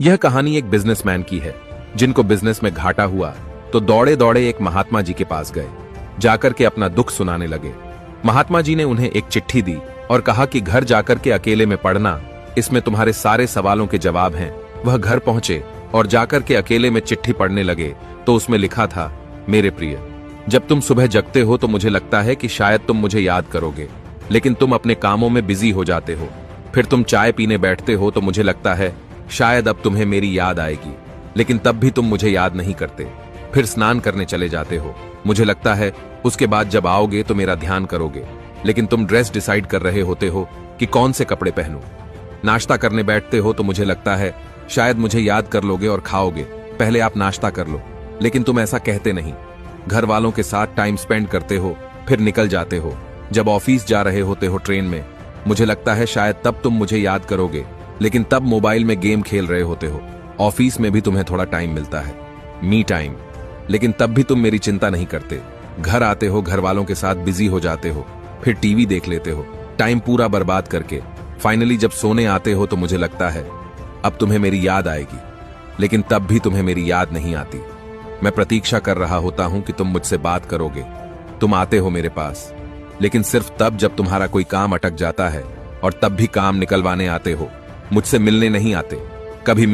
यह कहानी एक बिजनेसमैन की है जिनको बिजनेस में घाटा हुआ तो दौड़े दौड़े एक महात्मा जी के पास गए। जाकर के अपना दुख सुनाने लगे। महात्मा जी ने उन्हें एक चिट्ठी दी और कहा कि घर जाकर के अकेले में पढ़ना, इसमें तुम्हारे सारे सवालों के जवाब हैं। वह घर पहुंचे और जाकर के अकेले में चिट्ठी पढ़ने लगे तो उसमें लिखा था, मेरे प्रिय, जब तुम सुबह जगते हो तो मुझे लगता है कि शायद तुम मुझे याद करोगे, लेकिन तुम अपने कामों में बिजी हो जाते हो। फिर तुम चाय पीने बैठते हो तो मुझे लगता है शायद अब तुम्हें मेरी याद आएगी, लेकिन तब भी तुम मुझे याद नहीं करते। फिर स्नान करने चले जाते हो, मुझे लगता है उसके बाद जब आओगे तो मेरा ध्यान करोगे, लेकिन तुम ड्रेस डिसाइड कर रहे होते हो कि कौन से कपड़े पहनूं। नाश्ता करने बैठते हो तो मुझे लगता है शायद मुझे याद कर लोगे और खाओगे, पहले आप नाश्ता कर लो, लेकिन तुम ऐसा कहते नहीं। घर वालों के साथ टाइम स्पेंड करते हो, फिर निकल जाते हो। जब ऑफिस जा रहे होते हो ट्रेन में, मुझे लगता है शायद तब तुम मुझे याद करोगे, लेकिन तब मोबाइल में गेम खेल रहे होते हो। ऑफिस में भी तुम्हें थोड़ा टाइम मिलता है, मी टाइम, लेकिन तब भी तुम मेरी चिंता नहीं करते। घर आते हो, घर वालों के साथ बिजी हो जाते हो, फिर टीवी देख लेते हो, टाइम पूरा बर्बाद करके। फाइनली जब सोने आते हो तो मुझे लगता है अब तुम्हें मेरी याद आएगी, लेकिन तब भी तुम्हें मेरी याद नहीं आती। मैं प्रतीक्षा कर रहा होता हूं कि तुम मुझसे बात करोगे। तुम आते हो मेरे पास, लेकिन सिर्फ तब जब तुम्हारा कोई काम अटक जाता है, और तब भी काम निकलवाने आते हो, मुझसे मिलने नहीं आते। कभी